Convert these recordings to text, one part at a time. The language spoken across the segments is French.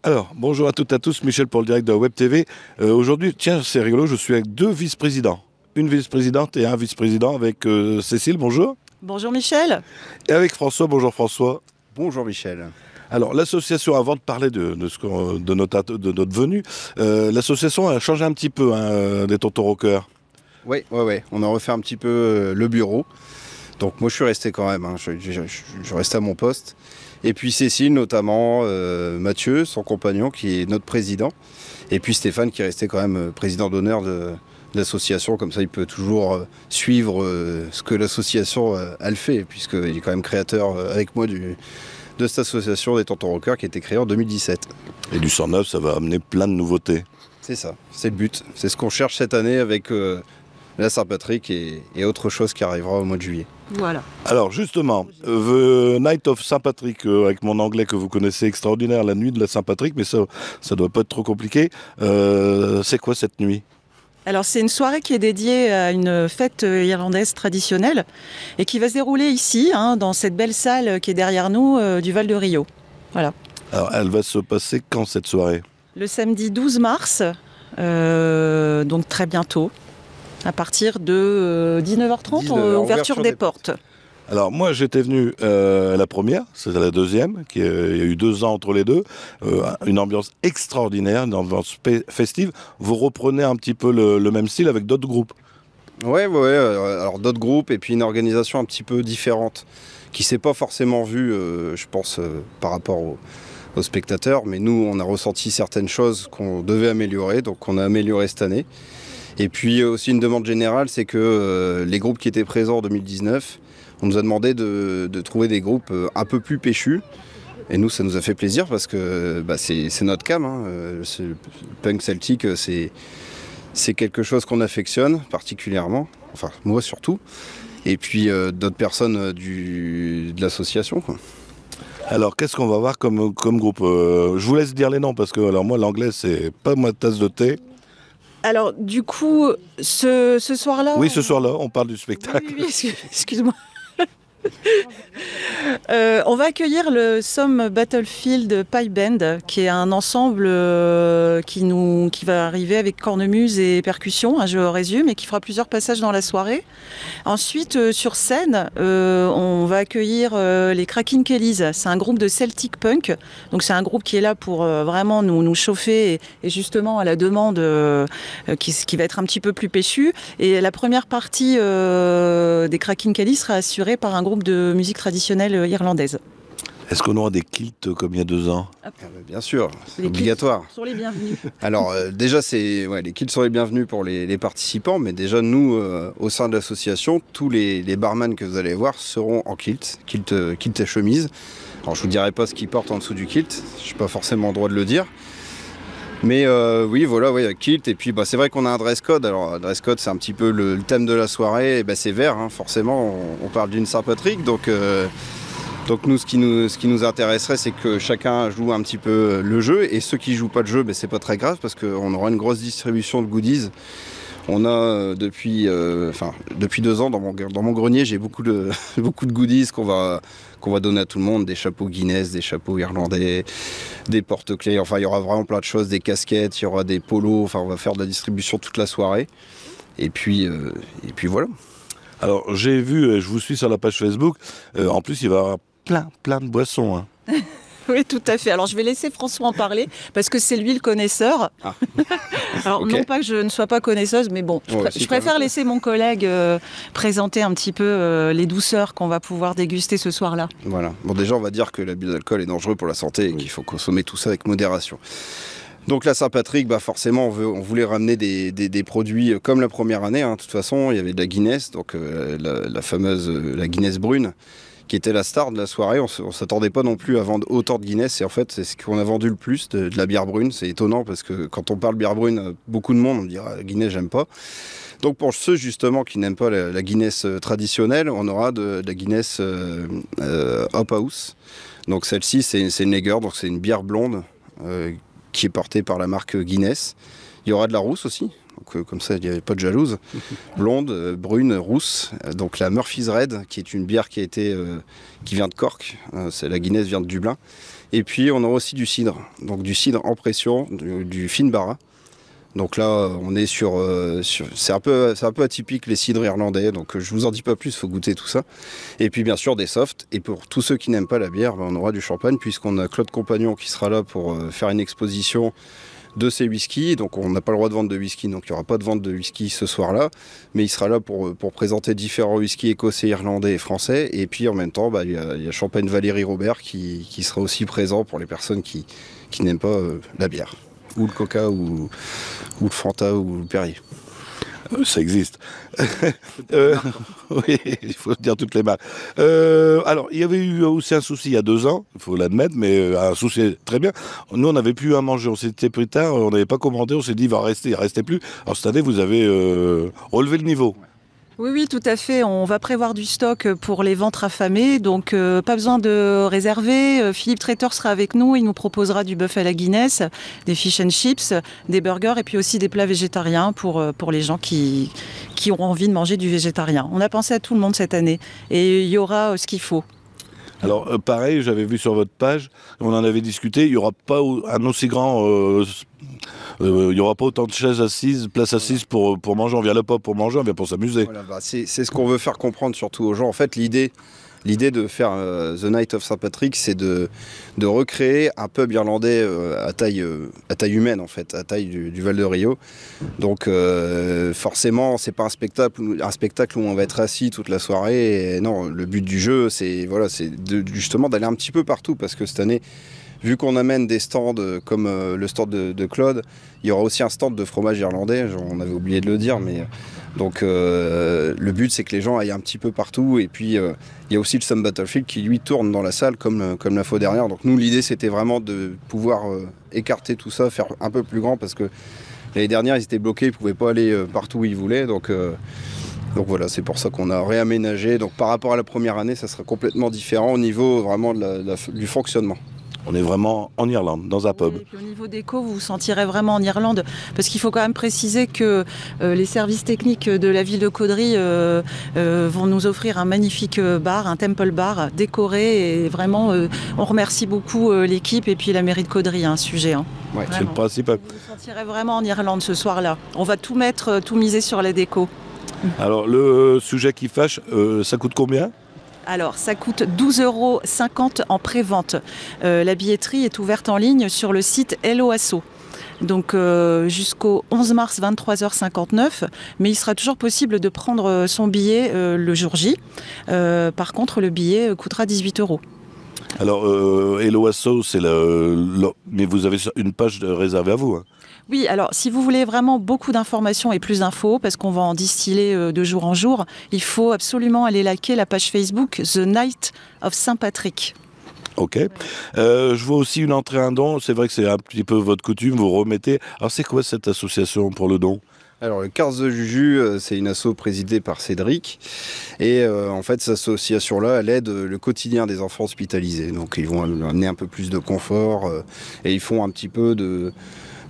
Alors, bonjour à toutes et à tous, Michel pour le direct de Web TV. Aujourd'hui, tiens, c'est rigolo, je suis avec deux vice-présidents. Une vice-présidente et un vice-président avec Cécile, bonjour. Bonjour Michel. Et avec François, bonjour François. Bonjour Michel. Alors, l'association, avant de parler de notre venue, l'association a changé un petit peu des Tontons Rockers. Oui, on a refait un petit peu le bureau. Donc moi je suis resté quand même, je restais à mon poste. Et puis Cécile notamment, Mathieu, son compagnon qui est notre président. Et puis Stéphane qui est resté quand même président d'honneur de l'association. Comme ça il peut toujours suivre ce que l'association elle fait, puisqu'il est quand même créateur avec moi de cette association des Tontons Rockers qui a été créée en 2017. Et du 109, ça va amener plein de nouveautés. C'est ça, c'est le but. C'est ce qu'on cherche cette année avec la Saint-Patrick et autre chose qui arrivera au mois de juillet. Voilà. Alors justement, The Night of Saint-Patrick, avec mon anglais que vous connaissez extraordinaire, la nuit de la Saint-Patrick, mais ça doit pas être trop compliqué. C'est quoi cette nuit ? Alors c'est une soirée qui est dédiée à une fête irlandaise traditionnelle et qui va se dérouler ici, dans cette belle salle qui est derrière nous du Val de Rio. Voilà. Alors elle va se passer quand cette soirée ? Le samedi 12 mars, donc très bientôt, à partir de 19h30, 19h, ouverture des portes. Alors moi j'étais venu à la première, c'est la deuxième, il y a eu 2 ans entre les deux, une ambiance extraordinaire, une ambiance festive. Vous reprenez un petit peu le même style avec d'autres groupes. Ouais, alors d'autres groupes et puis une organisation un petit peu différente qui s'est pas forcément vue, je pense, par rapport aux spectateurs, mais nous on a ressenti certaines choses qu'on devait améliorer, donc on a amélioré cette année. Et puis aussi une demande générale, c'est que les groupes qui étaient présents en 2019, on nous a demandé de trouver des groupes un peu plus péchus. Et nous, ça nous a fait plaisir parce que c'est notre cam. Le punk celtique, c'est quelque chose qu'on affectionne particulièrement. Enfin, moi surtout. Et puis d'autres personnes de l'association, quoi. Alors qu'est-ce qu'on va voir comme groupe ? Je vous laisse dire les noms parce que alors moi l'anglais c'est pas ma tasse de thé. Alors du coup, ce soir-là... Oui, ce soir-là, on parle du spectacle. Oui, excuse-moi. On va accueillir le Somme Battlefield Pipe Band, qui est un ensemble qui va arriver avec cornemuse et percussion, je résume, et qui fera plusieurs passages dans la soirée. Ensuite, sur scène, on va accueillir les Cracking Kellys. C'est un groupe de Celtic Punk, donc c'est un groupe qui est là pour vraiment nous chauffer et justement à la demande qui va être un petit peu plus péchu. Et la première partie des Cracking Kellys sera assurée par un groupe de musique traditionnelle irlandaise. Est-ce qu'on aura des kilts comme il y a 2 ans ? Bien sûr, c'est Les obligatoire. Kilts sont les bienvenus. Alors déjà, les kilts sont les bienvenus pour les participants, mais déjà nous, au sein de l'association, tous les barman que vous allez voir seront en kilt et chemise. Alors je vous dirai pas ce qu'ils portent en dessous du kilt, je n'ai pas forcément le droit de le dire. Mais oui, kilt. Et puis c'est vrai qu'on a un dress code. Alors, dress code, c'est un petit peu le thème de la soirée. Et c'est vert, forcément. On parle d'une Saint-Patrick. Donc nous, ce qui nous intéresserait, c'est que chacun joue un petit peu le jeu. Et ceux qui jouent pas le jeu, c'est pas très grave parce qu'on aura une grosse distribution de goodies. On a depuis 2 ans dans mon grenier, j'ai beaucoup de goodies qu'on va donner à tout le monde, des chapeaux Guinness, des chapeaux irlandais, des porte-clés. Enfin, il y aura vraiment plein de choses, des casquettes, il y aura des polos. Enfin, on va faire de la distribution toute la soirée. Et puis voilà. Alors j'ai vu, je vous suis sur la page Facebook. En plus, il va y avoir plein de boissons. Oui, tout à fait. Alors, je vais laisser François en parler parce que c'est lui le connaisseur. Ah. Alors, Okay. Non pas que je ne sois pas connaisseuse, mais bon, je préfère laisser mon collègue présenter un petit peu les douceurs qu'on va pouvoir déguster ce soir-là. Voilà. Bon, déjà, on va dire que l'abus d'alcool est dangereux pour la santé et qu'il faut consommer tout ça avec modération. Donc la Saint-Patrick, forcément, on voulait ramener des produits comme la première année. De toute façon, il y avait de la Guinness, donc la fameuse la Guinness brune, qui était la star de la soirée. On ne s'attendait pas non plus à vendre autant de Guinness. Et en fait, c'est ce qu'on a vendu le plus, de la bière brune. C'est étonnant parce que quand on parle bière brune, beaucoup de monde, on dira Guinness, j'aime pas. Donc pour ceux justement qui n'aiment pas la Guinness traditionnelle, on aura de la Guinness Hop House. Donc celle-ci, c'est une lager, donc c'est une bière blonde qui est portée par la marque Guinness. Il y aura de la rousse aussi. Donc, comme ça, il n'y avait pas de jalouse. Blonde, brune, rousse. Donc la Murphy's Red, qui est une bière qui vient de Cork. La Guinness vient de Dublin. Et puis on aura aussi du cidre, donc du cidre en pression, du Finbarra. Donc là, on est c'est un peu atypique les cidres irlandais, donc je vous en dis pas plus, il faut goûter tout ça. Et puis bien sûr des softs. Et pour tous ceux qui n'aiment pas la bière, on aura du champagne puisqu'on a Claude Compagnon qui sera là pour faire une exposition de ces whiskies. Donc on n'a pas le droit de vendre de whisky, donc il n'y aura pas de vente de whisky ce soir-là. Mais il sera là pour présenter différents whiskies écossais, irlandais et français. Et puis en même temps, il y a Champagne Valérie Robert qui sera aussi présent pour les personnes qui n'aiment pas la bière. Ou le coca, ou le Fanta, ou le Perrier. Ça existe. Oui, il faut dire toutes les marques. Alors, il y avait eu aussi un souci il y a 2 ans, il faut l'admettre, mais un souci très bien. Nous, on n'avait plus à manger, on s'était pris tard, on n'avait pas commandé, on s'est dit, il va rester, il ne restait plus. Alors, cette année, vous avez relevé le niveau. Oui, tout à fait. On va prévoir du stock pour les ventres affamés, donc pas besoin de réserver. Philippe Traiteur sera avec nous, il nous proposera du bœuf à la Guinness, des fish and chips, des burgers et puis aussi des plats végétariens pour les gens qui auront envie de manger du végétarien. On a pensé à tout le monde cette année et il y aura ce qu'il faut. Alors, pareil, j'avais vu sur votre page, on en avait discuté, il n'y aura pas un aussi grand... il n'y aura pas autant de chaises assises, places assises pour manger. On vient là pas pour manger, on vient pour s'amuser. Voilà, c'est ce qu'on veut faire comprendre surtout aux gens. En fait, l'idée de faire The Night of St. Patrick, c'est de recréer un pub irlandais à taille humaine, en fait, à taille du Val de Rio. Donc forcément, c'est pas un spectacle où on va être assis toute la soirée. Et non, le but du jeu, c'est justement d'aller un petit peu partout, parce que cette année, vu qu'on amène des stands comme le stand de Claude, il y aura aussi un stand de fromage irlandais, on avait oublié de le dire, mais donc le but c'est que les gens aillent un petit peu partout. Et puis il y a aussi le Somme Battlefield qui lui tourne dans la salle comme la fois dernière. Donc nous, l'idée c'était vraiment de pouvoir écarter tout ça, faire un peu plus grand, parce que l'année dernière ils étaient bloqués, ils ne pouvaient pas aller partout où ils voulaient. Donc voilà, c'est pour ça qu'on a réaménagé. Donc par rapport à la première année, ça sera complètement différent au niveau vraiment du fonctionnement. On est vraiment en Irlande, dans un pub. Et puis au niveau déco, vous vous sentirez vraiment en Irlande, parce qu'il faut quand même préciser que les services techniques de la ville de Caudry vont nous offrir un magnifique bar, un temple bar décoré, et vraiment on remercie beaucoup l'équipe et puis la mairie de Caudry, un sujet. Ouais, c'est le principal. Vous vous sentirez vraiment en Irlande ce soir-là. On va tout mettre, tout miser sur la déco. Alors le sujet qui fâche, ça coûte combien ? Alors, ça coûte 12,50 € en pré-vente. La billetterie est ouverte en ligne sur le site Hello Asso. Donc jusqu'au 11 mars 23h59, mais il sera toujours possible de prendre son billet le jour J. Par contre, le billet coûtera 18 €. Alors, Hello Asso, mais vous avez une page réservée à vous, hein. Oui, alors si vous voulez vraiment beaucoup d'informations et plus d'infos, parce qu'on va en distiller de jour en jour, il faut absolument aller liker la page Facebook The Night of St. Patrick. Ok. Je vois aussi une entrée, un don. C'est vrai que c'est un petit peu votre coutume, vous remettez. Alors c'est quoi cette association pour le don ? Alors le Cars de Juju, c'est une asso présidée par Cédric. Et en fait, cette association-là, elle aide le quotidien des enfants hospitalisés. Donc ils vont amener un peu plus de confort et ils font un petit peu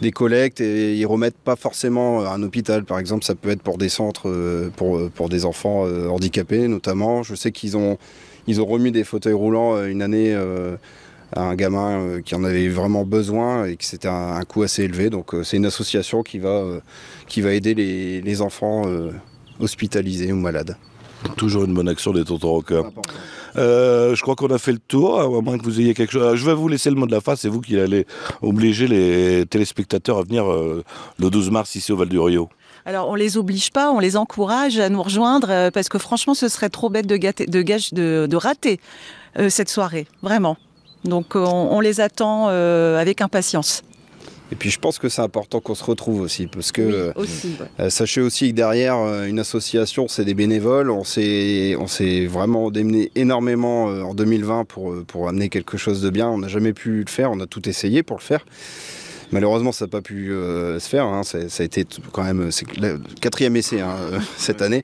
des collectes, et ils remettent pas forcément à un hôpital. Par exemple, ça peut être pour des centres pour des enfants handicapés notamment. Je sais qu'ils ont remis des fauteuils roulants une année à un gamin qui en avait vraiment besoin et que c'était un coût assez élevé. Donc c'est une association qui va aider les enfants hospitalisés ou malades. Toujours une bonne action des tontons rockers. Je crois qu'on a fait le tour, à moins que vous ayez quelque chose. Je vais vous laisser le mot de la fin, c'est vous qui allez obliger les téléspectateurs à venir le 12 mars ici au Val du Rio. Alors on les oblige pas, on les encourage à nous rejoindre, parce que franchement ce serait trop bête de rater cette soirée, vraiment. Donc on les attend avec impatience. Et puis je pense que c'est important qu'on se retrouve aussi, parce que oui, aussi, ouais. Sachez aussi que derrière une association, c'est des bénévoles. On s'est vraiment démené énormément en 2020 pour amener quelque chose de bien. On n'a jamais pu le faire, on a tout essayé pour le faire. Malheureusement, ça n'a pas pu se faire, hein. Ça a été quand même le 4e essai cette année.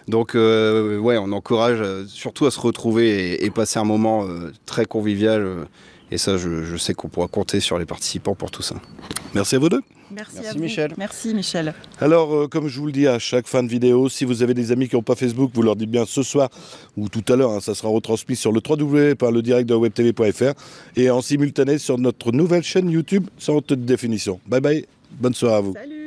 Donc ouais, on encourage surtout à se retrouver et passer un moment très convivial. Et ça, je sais qu'on pourra compter sur les participants pour tout ça. Merci à vous deux. Merci Merci à vous. Michel. Merci Michel. Alors, comme je vous le dis à chaque fin de vidéo, si vous avez des amis qui n'ont pas Facebook, vous leur dites bien ce soir ou tout à l'heure, ça sera retransmis sur le www.ledirect.webtv.fr et en simultané sur notre nouvelle chaîne YouTube sans haute définition. Bye bye, bonne soirée à vous. Salut.